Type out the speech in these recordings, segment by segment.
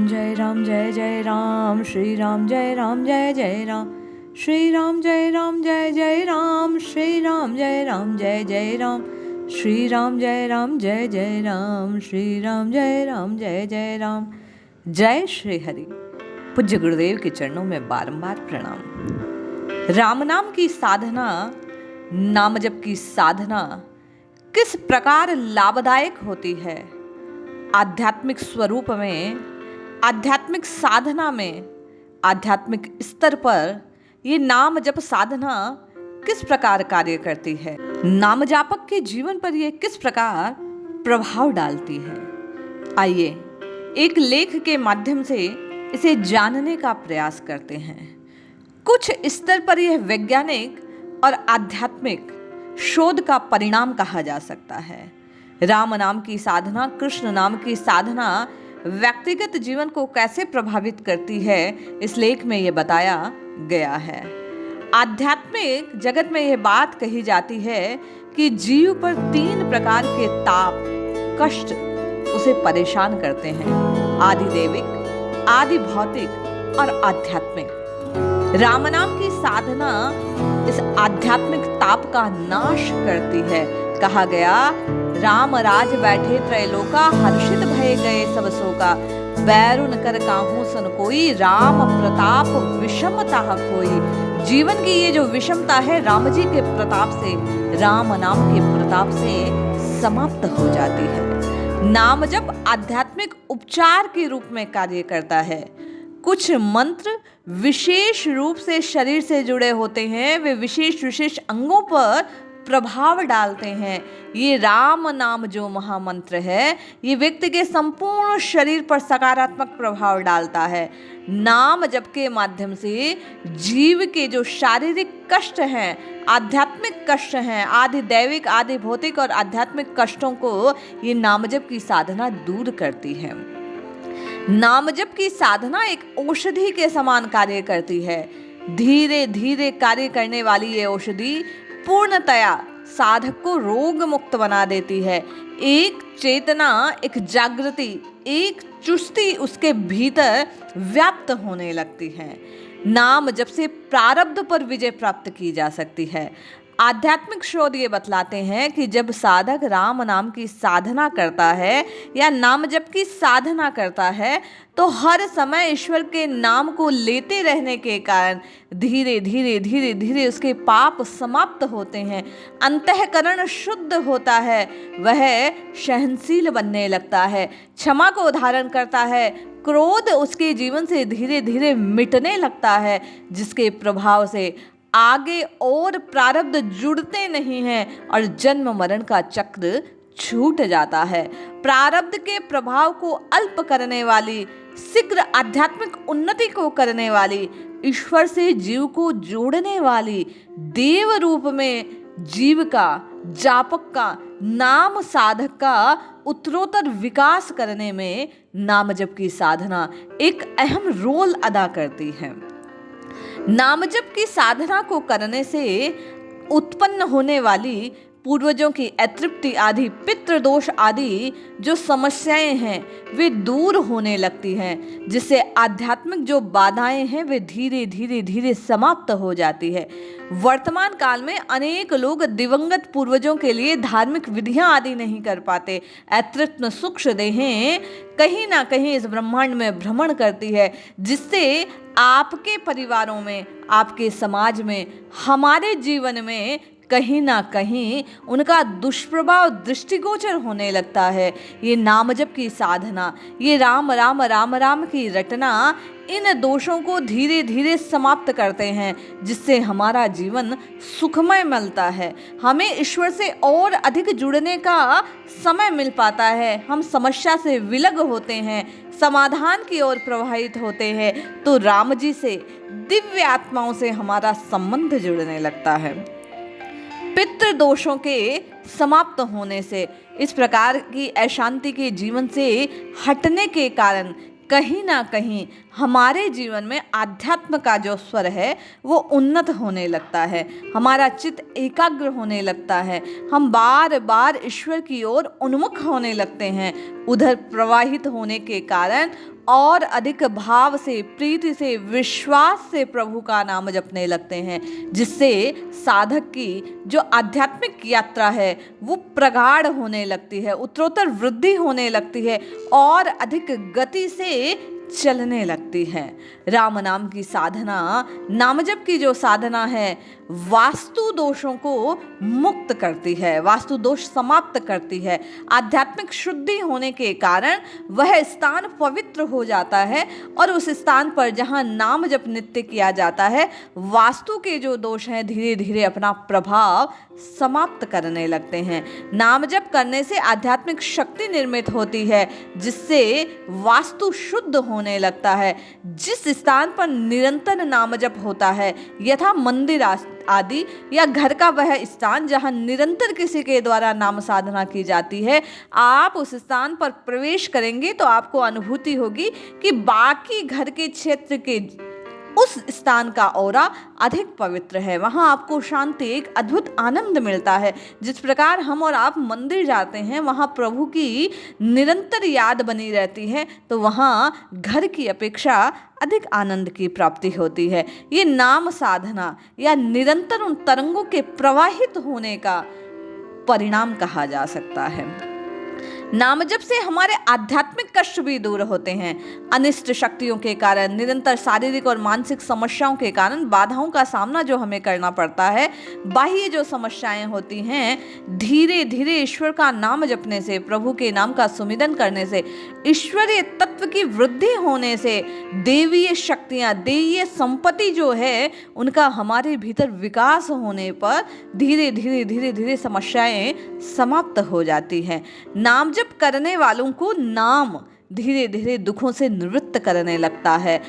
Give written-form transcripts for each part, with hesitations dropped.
जय राम जय जय राम, श्री राम जय राम जय जय राम, श्री राम जय राम जय जय राम, श्री राम जय राम जय जय राम, श्री राम जय राम जय जय राम, श्री राम जय राम जय जय राम। जय श्री हरि। पूज्य गुरुदेव के चरणों में बारंबार प्रणाम। राम नाम की साधना, नाम जप की साधना किस प्रकार लाभदायक होती है। आध्यात्मिक स्वरूप में, आध्यात्मिक साधना में, आध्यात्मिक स्तर पर ये नाम जप साधना किस प्रकार कार्य करती है, नाम जापक के जीवन पर यह किस प्रकार प्रभाव डालती है। आइए एक लेख के माध्यम से इसे जानने का प्रयास करते हैं। कुछ स्तर पर यह वैज्ञानिक और आध्यात्मिक शोध का परिणाम कहा जा सकता है। राम नाम की साधना, कृष्ण नाम की साधना व्यक्तिगत जीवन को कैसे प्रभावित करती है, इस लेख में यह बताया गया है। आध्यात्मिक जगत में यह बात कही जाती है कि जीव पर 3 प्रकार के ताप, कष्ट उसे परेशान करते हैं। आदि दैविक, आदि भौतिक और आध्यात्मिक। राम नाम की साधना इस आध्यात्मिक ताप का नाश करती है। कहा गया, राम राज बैठे त्रैलोका, हर्षित भय गए सब शोका, बैरुन कर काहू सन कोई, राम प्रताप विषमता कोई। जीवन की ये जो विषमता है, राम जी के प्रताप से, राम नाम के प्रताप से समाप्त हो जाती है। नाम जप आध्यात्मिक उपचार के रूप में कार्य करता है। कुछ मंत्र विशेष रूप से शरीर से जुड़े होते हैं, वे विशेष विशेष अंगों पर प्रभाव डालते हैं। ये राम नाम जो महामंत्र है, ये व्यक्ति के संपूर्ण शरीर पर सकारात्मक प्रभाव डालता है। नाम जप के माध्यम से जीव के जो शारीरिक कष्ट हैं, आध्यात्मिक कष्ट हैं, आदि दैविक, आदि भौतिक और आध्यात्मिक कष्टों को ये नाम जप की साधना दूर करती है। नाम जप की साधना एक औषधि के समान कार्य करती है। धीरे धीरे कार्य करने वाली ये औषधि पूर्णतया साधक को रोग मुक्त बना देती है। एक चेतना, एक जागृति, एक चुस्ती उसके भीतर व्याप्त होने लगती है। नाम जप से प्रारब्ध पर विजय प्राप्त की जा सकती है। आध्यात्मिक शोध ये बतलाते हैं कि जब साधक राम नाम की साधना करता है या नाम जप की साधना करता है, तो हर समय ईश्वर के नाम को लेते रहने के कारण धीरे धीरे धीरे धीरे उसके पाप समाप्त होते हैं, अंतःकरण शुद्ध होता है, वह सहनशील बनने लगता है, क्षमा को धारण करता है, क्रोध उसके जीवन से धीरे धीरे मिटने लगता है, जिसके प्रभाव से आगे और प्रारब्ध जुड़ते नहीं हैं और जन्म मरण का चक्र छूट जाता है। प्रारब्ध के प्रभाव को अल्प करने वाली, शीघ्र आध्यात्मिक उन्नति को करने वाली, ईश्वर से जीव को जोड़ने वाली, देव रूप में जीव का, जापक का, नाम साधक का उत्तरोत्तर विकास करने में नाम जप की साधना एक अहम रोल अदा करती है। नाम जप की साधना को करने से उत्पन्न होने वाली पूर्वजों की अतृप्ति आदि, पितृदोष आदि जो समस्याएं हैं, वे दूर होने लगती हैं, जिससे आध्यात्मिक जो बाधाएं हैं वे धीरे धीरे धीरे समाप्त हो जाती है। वर्तमान काल में अनेक लोग दिवंगत पूर्वजों के लिए धार्मिक विधियां आदि नहीं कर पाते। अतृप्त सूक्ष्म देहें कहीं ना कहीं इस ब्रह्मांड में भ्रमण करती है, जिससे आपके परिवारों में, आपके समाज में, हमारे जीवन में कहीं ना कहीं उनका दुष्प्रभाव दृष्टिगोचर होने लगता है। ये नाम जप की साधना, ये राम राम राम राम की रटना इन दोषों को धीरे धीरे समाप्त करते हैं, जिससे हमारा जीवन सुखमय मिलता है। हमें ईश्वर से और अधिक जुड़ने का समय मिल पाता है। हम समस्या से विलग होते हैं, समाधान की ओर प्रवाहित होते हैं, तो राम जी से, दिव्य आत्माओं से हमारा संबंध जुड़ने लगता है। पितृ दोषों के समाप्त होने से, इस प्रकार की अशांति के जीवन से हटने के कारण कहीं ना कहीं हमारे जीवन में आध्यात्म का जो स्वर है वो उन्नत होने लगता है, हमारा चित्त एकाग्र होने लगता है, हम बार बार ईश्वर की ओर उन्मुख होने लगते हैं। उधर प्रवाहित होने के कारण और अधिक भाव से, प्रीति से, विश्वास से प्रभु का नाम जपने लगते हैं, जिससे साधक की जो आध्यात्मिक यात्रा है वो प्रगाढ़ होने लगती है, उत्तरोत्तर वृद्धि होने लगती है और अधिक गति से चलने लगती है। राम नाम की साधना, नामजप की जो साधना है, वास्तु दोषों को मुक्त करती है, वास्तु दोष समाप्त करती है। आध्यात्मिक शुद्धि होने के कारण वह स्थान पवित्र हो जाता है और उस स्थान पर जहाँ नाम जप नित्य किया जाता है, वास्तु के जो दोष हैं धीरे धीरे अपना प्रभाव समाप्त करने लगते हैं। नाम जप करने से आध्यात्मिक शक्ति निर्मित होती है, जिससे वास्तु शुद्ध होने लगता है। जिस स्थान पर निरंतर नाम जप होता है, यथा मंदिर आदि या घर का वह स्थान जहां निरंतर किसी के द्वारा नाम साधना की जाती है, आप उस स्थान पर प्रवेश करेंगे तो आपको अनुभूति होगी कि बाकी घर के क्षेत्र के उस स्थान का औरा अधिक पवित्र है। वहाँ आपको शांति, एक अद्भुत आनंद मिलता है। जिस प्रकार हम और आप मंदिर जाते हैं, वहाँ प्रभु की निरंतर याद बनी रहती है, तो वहाँ घर की अपेक्षा अधिक आनंद की प्राप्ति होती है। ये नाम साधना या निरंतर उन तरंगों के प्रवाहित होने का परिणाम कहा जा सकता है। नाम जप से हमारे आध्यात्मिक कष्ट भी दूर होते हैं। अनिष्ट शक्तियों के कारण, निरंतर शारीरिक और मानसिक समस्याओं के कारण बाधाओं का सामना जो हमें करना पड़ता है, बाह्य जो समस्याएं होती हैं, धीरे धीरे ईश्वर का नाम जपने से, प्रभु के नाम का सुमिरन करने से, ईश्वरीय तत्व की वृद्धि होने से, देवीय शक्तियां, देवीय संपत्ति जो है उनका हमारे भीतर विकास होने पर धीरे धीरे धीरे धीरे समस्याएं समाप्त हो जाती हैं। नाम जप करने वालों को नाम धीरे धीरे दुखों से निवृत्त करने लगता है।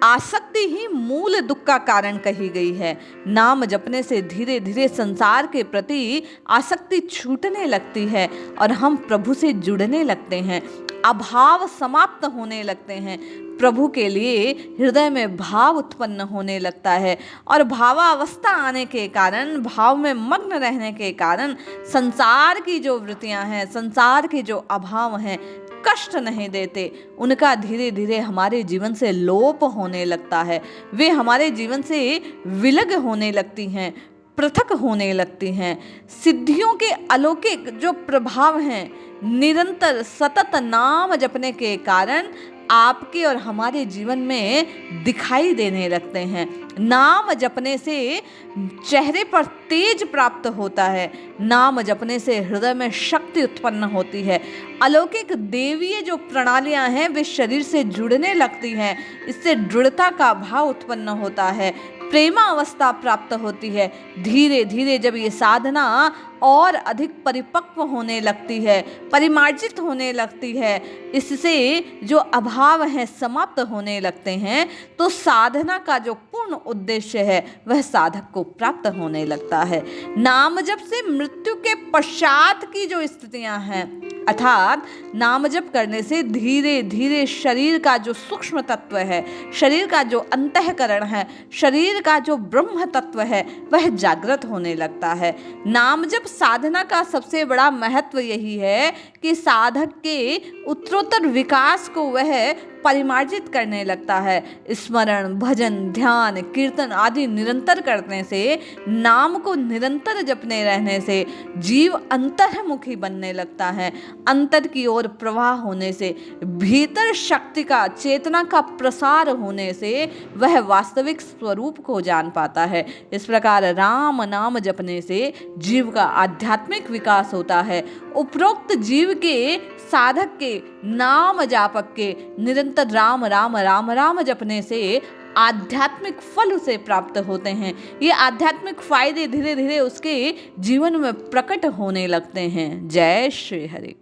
आसक्ति ही मूल दुख का कारण कही गई है। नाम जपने से धीरे धीरे संसार के प्रति आसक्ति छूटने लगती है और हम प्रभु से जुड़ने लगते हैं। अभाव समाप्त होने लगते हैं। प्रभु के लिए हृदय में भाव उत्पन्न होने लगता है और भावावस्था आने के कारण, भाव में मग्न रहने के कारण संसार की जो वृत्तियां हैं, संसार के जो अभाव हैं, कष्ट नहीं देते, उनका धीरे धीरे हमारे जीवन से लोप होने लगता है। वे हमारे जीवन से विलग होने लगती हैं, पृथक होने लगती हैं। सिद्धियों के अलौकिक जो प्रभाव हैं, निरंतर सतत नाम जपने के कारण आपके और हमारे जीवन में दिखाई देने लगते हैं। नाम जपने से चेहरे पर तेज प्राप्त होता है। नाम जपने से हृदय में शक्ति उत्पन्न होती है। अलौकिक देवीय जो प्रणालियां हैं वे शरीर से जुड़ने लगती हैं। इससे दृढ़ता का भाव उत्पन्न होता है, प्रेमा अवस्था प्राप्त होती है। धीरे धीरे जब ये साधना और अधिक परिपक्व होने लगती है, परिमार्जित होने लगती है, इससे जो अभाव हैं समाप्त होने लगते हैं, तो साधना का जो पूर्ण उद्देश्य है वह साधक को प्राप्त होने लगता है। नाम जप से मृत्यु के पश्चात की जो स्थितियां हैं, अर्थात नाम जप करने से धीरे धीरे शरीर का जो सूक्ष्म तत्व है, शरीर का जो अंतःकरण है, शरीर का जो ब्रह्म तत्व है, वह जागृत होने लगता है। नाम जप साधना का सबसे बड़ा महत्व यही है कि साधक के उत्तरोत्तर विकास को वह परिमार्जित करने लगता है। स्मरण, भजन, ध्यान, कीर्तन आदि निरंतर करने से, नाम को निरंतर जपने रहने से जीव अंतर्मुखी बनने लगता है। अंतर की ओर प्रवाह होने से, भीतर शक्ति का, चेतना का प्रसार होने से वह वास्तविक स्वरूप को जान पाता है। इस प्रकार राम नाम जपने से जीव का आध्यात्मिक विकास होता है। उपरोक्त जीव के, साधक के, नाम जापक के निरंतर राम राम राम राम जपने से आध्यात्मिक फल उसे प्राप्त होते हैं। ये आध्यात्मिक फायदे धीरे धीरे उसके जीवन में प्रकट होने लगते हैं। जय श्री हरि।